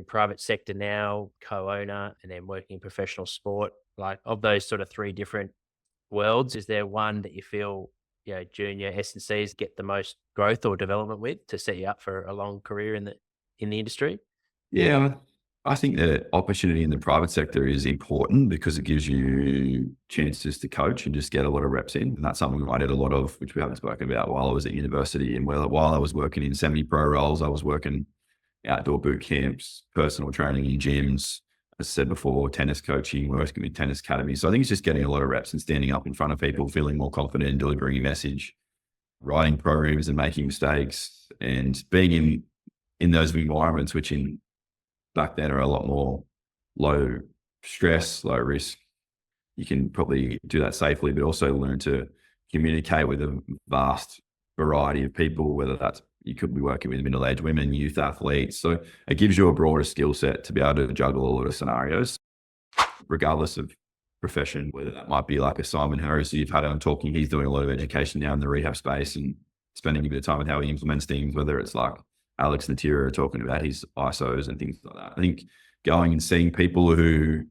private sector now, co-owner, and then working in professional sport. Like, of those sort of three different worlds, is there one that you feel, junior S&Cs get the most growth or development with to set you up for a long career in the industry? Yeah, I think that opportunity in the private sector is important because it gives you chances to coach and just get a lot of reps in. And that's something I did a lot of, which we haven't spoken about, while I was at university. And while I was working in semi-pro roles, I was working outdoor boot camps, personal training in gyms, as I said before, tennis coaching, working with tennis academies. So I think it's just getting a lot of reps and standing up in front of people, feeling more confident in delivering a message, writing programs and making mistakes, and being in those environments, which back then are a lot more low stress, low risk. You can probably do that safely, but also learn to communicate with a vast variety of people, whether that's, you could be working with middle-aged women, youth athletes. So it gives you a broader skill set to be able to juggle a lot of scenarios, regardless of profession, whether that might be like a Simon Harris, who you've had on talking. He's doing a lot of education now in the rehab space and spending a bit of time with how he implements things, whether it's like Alex Natira talking about his ISOs and things like that. I think going and seeing people who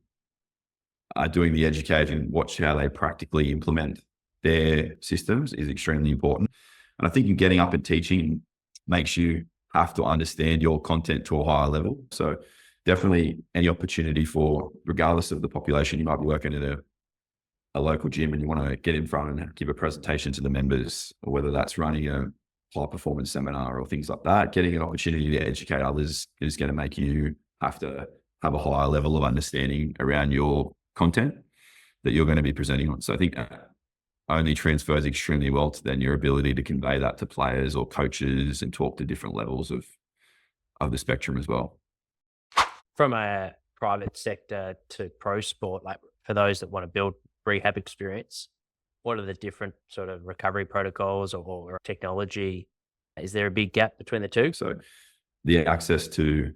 are doing the education, watch how they practically implement their systems is extremely important. And I think in getting up and teaching makes you have to understand your content to a higher level. So definitely any opportunity for, regardless of the population, you might be working at a local gym and you want to get in front and give a presentation to the members, or whether that's running a high performance seminar or things like that, getting an opportunity to educate others is going to make you have to have a higher level of understanding around your content that you're going to be presenting on. So I think that only transfers extremely well to then your ability to convey that to players or coaches and talk to different levels of the spectrum as well. From a private sector to pro sport, like for those that want to build rehab experience, what are the different sort of recovery protocols or technology? Is there a big gap between the two? So the access to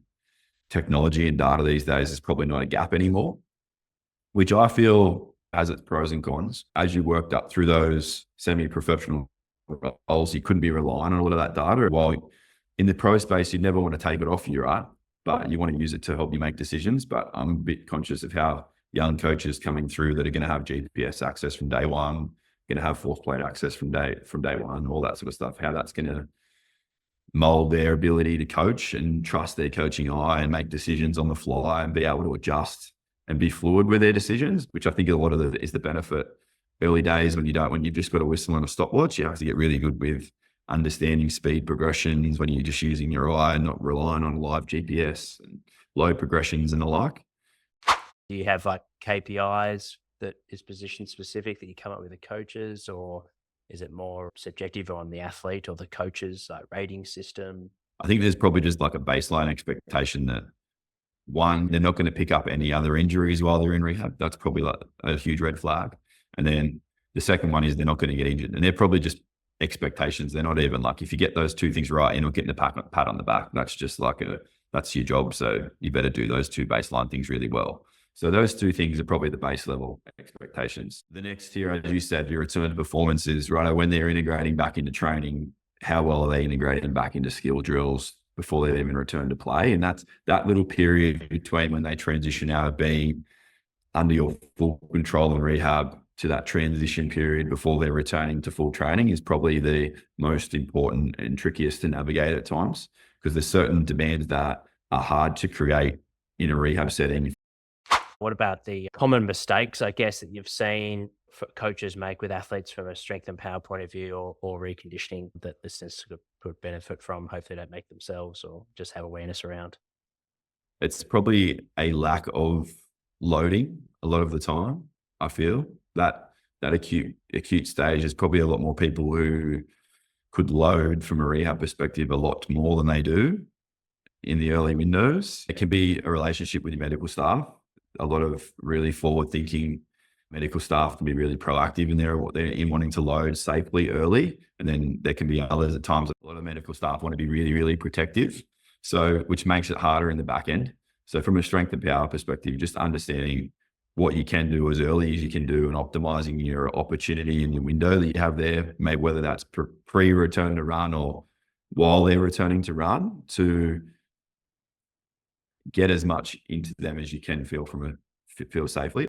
technology and data these days is probably not a gap anymore, which I feel has its pros and cons. As you worked up through those semi-professional roles, you couldn't be relying on a lot of that data. While in the pro space, you never want to take it off you, right? But you want to use it to help you make decisions. But I'm a bit conscious of how young coaches coming through that are going to have GPS access from day one, going to have force plate access from day one, all that sort of stuff, how that's going to mold their ability to coach and trust their coaching eye and make decisions on the fly and be able to adjust and be fluid with their decisions, which I think a lot of is the benefit. Early days when you've just got a whistle and a stopwatch, you have to get really good with understanding speed progressions when you're just using your eye and not relying on live GPS and low progressions and the like. Do you have like KPIs that is position specific that you come up with the coaches, or is it more subjective on the athlete or the coach's like rating system? I think there's probably just like a baseline expectation that, one, they're not going to pick up any other injuries while they're in rehab. That's probably like a huge red flag. And then the second one is they're not going to get injured. And they're probably just expectations. They're not even like, if you get those two things right, you're not getting a pat on the back. That's just like that's your job. So you better do those two baseline things really well. So those two things are probably the base level expectations. The next tier, as you said, your return to performances, right? When they're integrating back into training, how well are they integrating back into skill drills before they even return to play? And that's that little period between when they transition out of being under your full control and rehab to that transition period before they're returning to full training is probably the most important and trickiest to navigate at times, because there's certain demands that are hard to create in a rehab setting. What about the common mistakes, I guess, that you've seen coaches make with athletes from a strength and power point of view or reconditioning that listeners could benefit from? Hopefully they don't make themselves or just have awareness around. It's probably a lack of loading a lot of the time. I feel that acute stage is probably a lot more people who could load from a rehab perspective a lot more than they do in the early windows. It can be a relationship with your medical staff. A lot of really forward-thinking medical staff can be really proactive in wanting to load safely early. And then there can be others at times, a lot of medical staff want to be really, really protective. So, which makes it harder in the back end. So from a strength and power perspective, just understanding what you can do as early as you can do and optimizing your opportunity and your window that you have there, maybe whether that's pre-return to run or while they're returning to run, to get as much into them as you can feel safely.